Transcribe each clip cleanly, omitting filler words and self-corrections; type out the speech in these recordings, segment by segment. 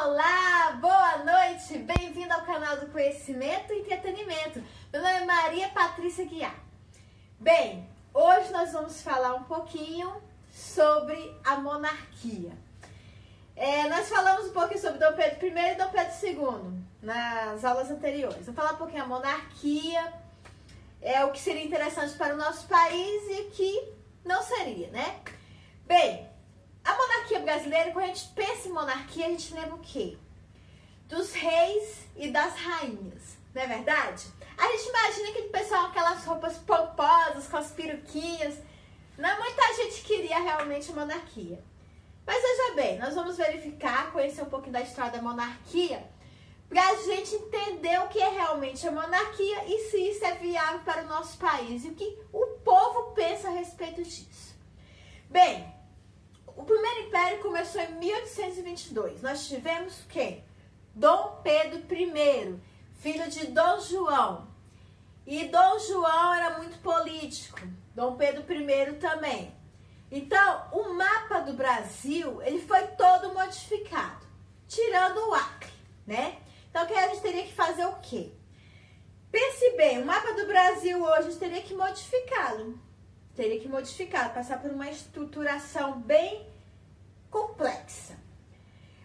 Olá, boa noite, bem-vindo ao canal do Conhecimento e Entretenimento. Meu nome é Maria Patrícia Guiar. Bem, hoje nós vamos falar um pouquinho sobre a monarquia. Nós falamos um pouquinho sobre Dom Pedro I e Dom Pedro II nas aulas anteriores. Vamos falar um pouquinho da monarquia, o que seria interessante para o nosso país e o que não seria, né? Bem, a monarquia brasileira, quando a gente pensa em monarquia, a gente lembra o quê? Dos reis e das rainhas, não é verdade? A gente imagina aquele pessoal com aquelas roupas pomposas, com as peruquinhas. Não, muita gente queria realmente a monarquia. Mas veja bem, nós vamos verificar, conhecer um pouquinho da história da monarquia, para a gente entender o que é realmente a monarquia e se isso é viável para o nosso país e o que o povo pensa a respeito disso. Bem, o primeiro império começou em 1822. Nós tivemos quem? Dom Pedro I, filho de Dom João. E Dom João era muito político. Dom Pedro I também. Então, o mapa do Brasil, ele foi todo modificado, tirando o Acre, né? Então, que a gente teria que fazer o quê? Pense bem, o mapa do Brasil hoje a gente teria que modificá-lo. Teria que modificar, passar por uma estruturação bem complexa.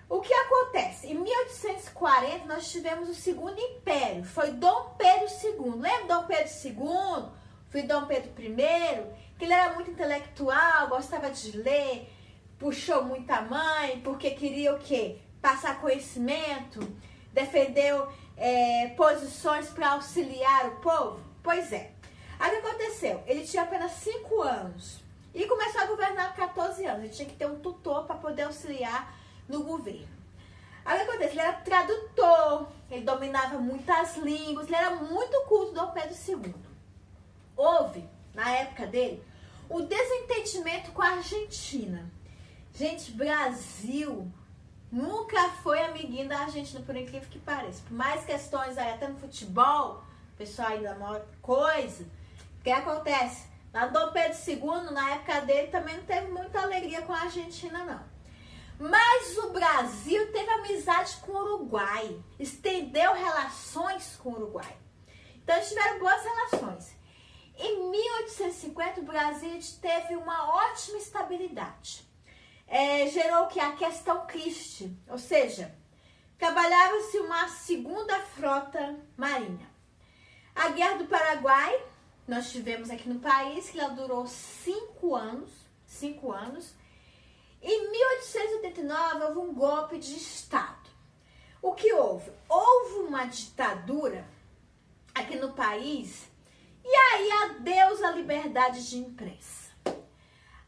O que acontece? Em 1840, nós tivemos o Segundo Império. Foi Dom Pedro II. Lembra Dom Pedro II? Foi Dom Pedro I, que ele era muito intelectual, gostava de ler, puxou muita mãe, porque queria o quê? Passar conhecimento, defendeu posições para auxiliar o povo? Pois é. Aí o que aconteceu? Ele tinha apenas 5 anos e começou a governar com 14 anos. Ele tinha que ter um tutor para poder auxiliar no governo. Aí o que acontece? Ele era tradutor, ele dominava muitas línguas, ele era muito culto, Dom Pedro II. Houve, na época dele, o desentendimento com a Argentina. Gente, Brasil nunca foi amiguinho da Argentina, por incrível que pareça. Por mais questões aí, até no futebol, o pessoal ainda mora coisa. O que acontece? Lá Dom Pedro II, na época dele, também não teve muita alegria com a Argentina, não. Mas o Brasil teve amizade com o Uruguai, estendeu relações com o Uruguai. Então, eles tiveram boas relações. Em 1850, o Brasil teve uma ótima estabilidade. Gerou que a questão Christie, ou seja, trabalhava-se uma segunda frota marinha. A Guerra do Paraguai, nós tivemos aqui no país, que ela durou 5 anos. 5 anos. Em 1889, houve um golpe de Estado. O que houve? Houve uma ditadura aqui no país e aí adeus a liberdade de imprensa.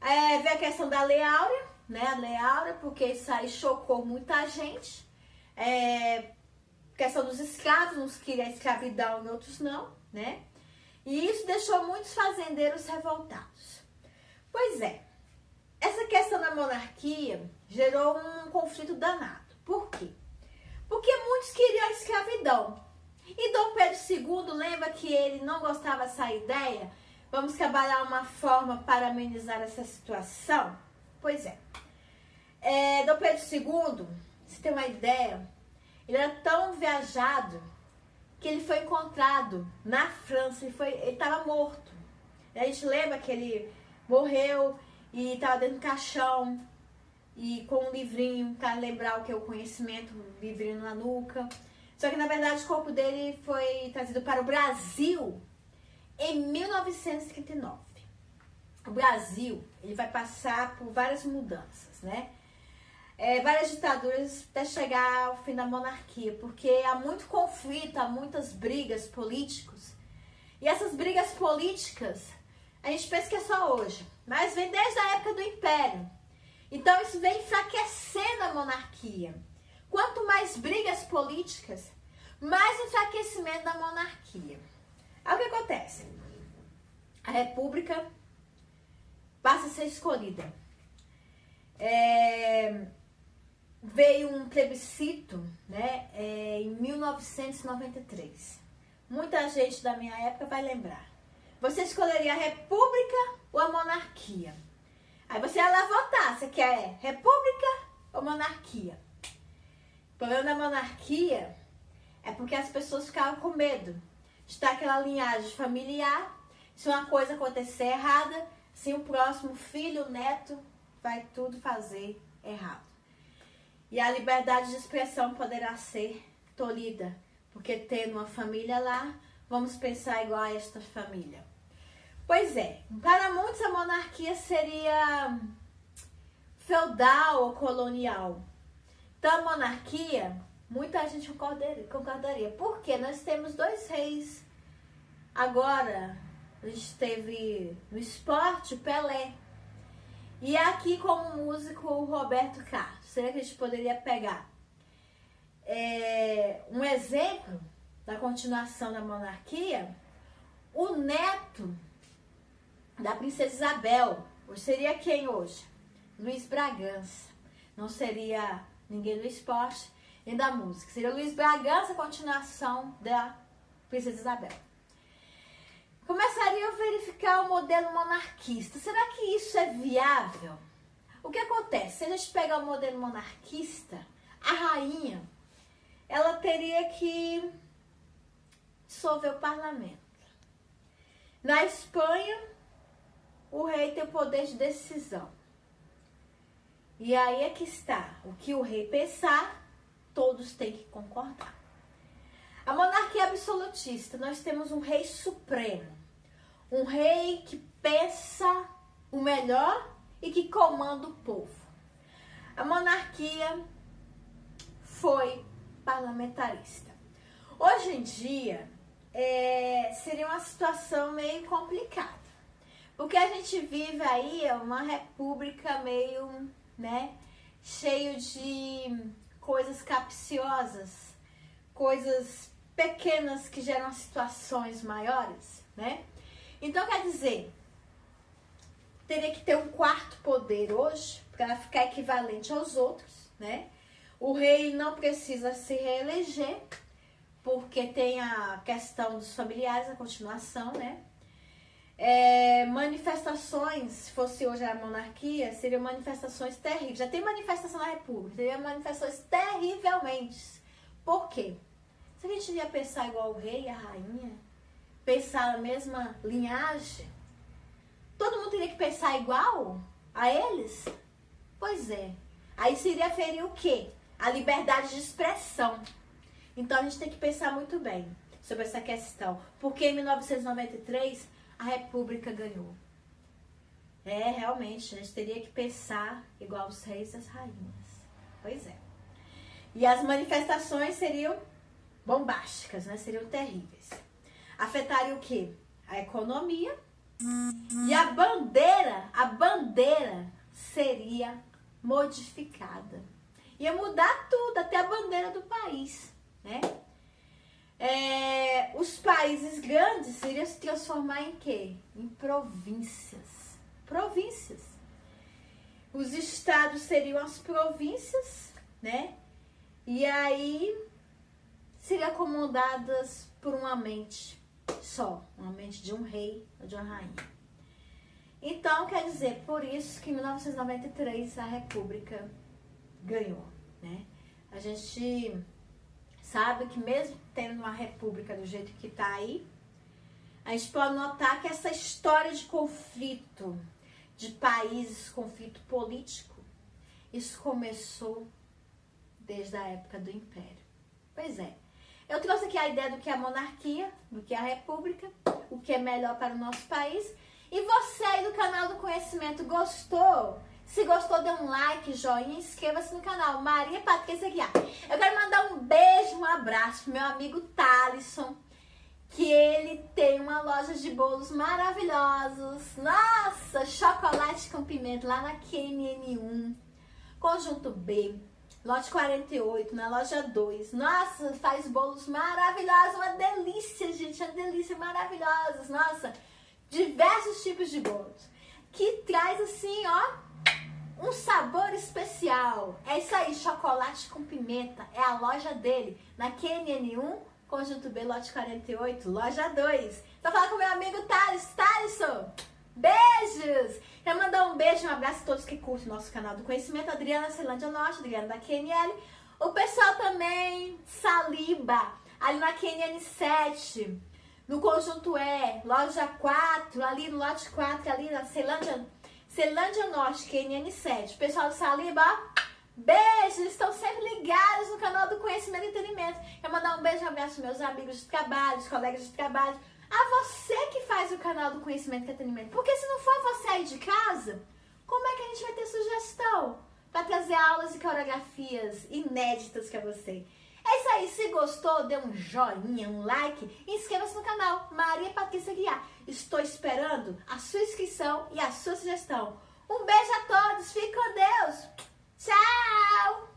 Veio a questão da Lei Áurea, né? A Lei Áurea, porque isso aí chocou muita gente. Questão dos escravos, uns queriam a escravidão e outros não, né? E isso deixou muitos fazendeiros revoltados. Pois é, essa questão da monarquia gerou um conflito danado. Por quê? Porque muitos queriam a escravidão. E Dom Pedro II, lembra que ele não gostava dessa ideia? Vamos trabalhar uma forma para amenizar essa situação? Pois é. Dom Pedro II, você tem uma ideia, ele era tão viajado que ele foi encontrado na França, ele estava morto. A gente lembra que ele morreu e estava dentro do caixão e com um livrinho para lembrar o que é o conhecimento, um livrinho na nuca. Só que na verdade o corpo dele foi trazido para o Brasil em 1939. O Brasil, ele vai passar por várias mudanças, né? Várias ditaduras até chegar ao fim da monarquia, porque há muito conflito, há muitas brigas políticas. E essas brigas políticas, a gente pensa que é só hoje, mas vem desde a época do Império. Então isso vem enfraquecendo a monarquia. Quanto mais brigas políticas, mais enfraquecimento da monarquia. Aí o que acontece? A república passa a ser escolhida. Veio um plebiscito, né, em 1993. Muita gente da minha época vai lembrar. Você escolheria a república ou a monarquia? Aí você ia lá votar. Você quer república ou monarquia? problema da monarquia é porque as pessoas ficavam com medo de estar aquela linhagem familiar. Se uma coisa acontecer errada, se o próximo filho, neto, vai tudo fazer errado. E a liberdade de expressão poderá ser tolhida, porque tendo uma família lá, vamos pensar igual a esta família. Pois é, para muitos a monarquia seria feudal ou colonial. Então a monarquia, muita gente concordaria. Porque nós temos 2 reis. Agora, a gente teve no esporte o Pelé. E aqui como músico o Roberto Carlos. Será que a gente poderia pegar um exemplo da continuação da monarquia? O neto da princesa Isabel. Hoje seria quem hoje? Luiz Bragança. Não seria ninguém do esporte nem da música. Seria Luiz Bragança, a continuação da princesa Isabel. Começaria a verificar o modelo monarquista. Será que isso é viável? O que acontece? Se a gente pegar o modelo monarquista, a rainha, ela teria que dissolver o parlamento. Na Espanha, o rei tem o poder de decisão. E aí é que está. O que o rei pensar, todos têm que concordar. A monarquia absolutista, nós temos um rei supremo. Um rei que pensa o melhor e que comanda o povo. A monarquia foi parlamentarista. Hoje em dia, seria uma situação meio complicada. Porque a gente vive aí uma república meio, cheio de coisas capciosas, coisas pequenas que geram situações maiores, Então, quer dizer, teria que ter um quarto poder hoje para ficar equivalente aos outros, O rei não precisa se reeleger, porque tem a questão dos familiares, a continuação, manifestações, se fosse hoje a monarquia, seriam manifestações terríveis. Já tem manifestação na República, seriam manifestações terrivelmente. Por quê? Se a gente ia pensar igual o rei e a rainha, pensar na mesma linhagem, todo mundo teria que pensar igual a eles? Pois é. Aí seria ferir o quê? A liberdade de expressão. Então a gente tem que pensar muito bem sobre essa questão. Porque em 1993 a República ganhou. Realmente, a gente teria que pensar igual os reis e as rainhas. Pois é. E as manifestações seriam bombásticas, seriam terríveis. Afetaria o quê? A economia. E a bandeira seria modificada. Ia mudar tudo, até a bandeira do país, Os países grandes iriam se transformar em quê? Em províncias. Províncias. Os estados seriam as províncias, E aí seriam comandadas por uma mente só, uma mente de um rei ou de uma rainha. Então, quer dizer, por isso que em 1993 a República ganhou, A gente sabe que mesmo tendo uma república do jeito que está aí, a gente pode notar que essa história de conflito de países, conflito político, isso começou desde a época do Império. Pois é. Eu trouxe aqui a ideia do que é a monarquia, do que é a república, o que é melhor para o nosso país. E você aí do canal do Conhecimento gostou? Se gostou, dê um like, joinha, inscreva-se no canal Maria Patrícia Guiar. Eu quero mandar um beijo, um abraço pro meu amigo Thalisson, que ele tem uma loja de bolos maravilhosos. Nossa, chocolate com pimenta lá na QNN1, Conjunto B, lote 48, na loja 2. Nossa, faz bolos maravilhosos, uma delícia, gente, uma delícia, maravilhosos. Nossa, diversos tipos de bolos, que traz assim, um sabor especial. É isso aí, chocolate com pimenta. É a loja dele, na QNN1, Conjunto B, lote 48, loja 2. Tô falando com meu amigo Thalisson. Beijos! Quero mandar um beijo, um abraço a todos que curtem o nosso canal do Conhecimento. Adriana Ceilândia Norte, Adriana da QNL. O pessoal também, Saliba, ali na QNN7, no Conjunto E, loja 4, ali no lote 4, ali na Ceilândia Norte, QNN7. Pessoal do Saliba, beijos, estão sempre ligados no canal do Conhecimento e Entretenimento. Quero mandar um beijo e um abraço aos meus amigos de trabalho, os colegas de trabalho, a você que faz o canal do Conhecimento e Entretenimento. Porque se não for você aí de casa, como é que a gente vai ter sugestão para trazer aulas e coreografias inéditas para você? É isso aí, se gostou, dê um joinha, um like e inscreva-se no canal Maria Patrícia Guiar. Estou esperando a sua inscrição e a sua sugestão. Um beijo a todos, fique com Deus! Tchau!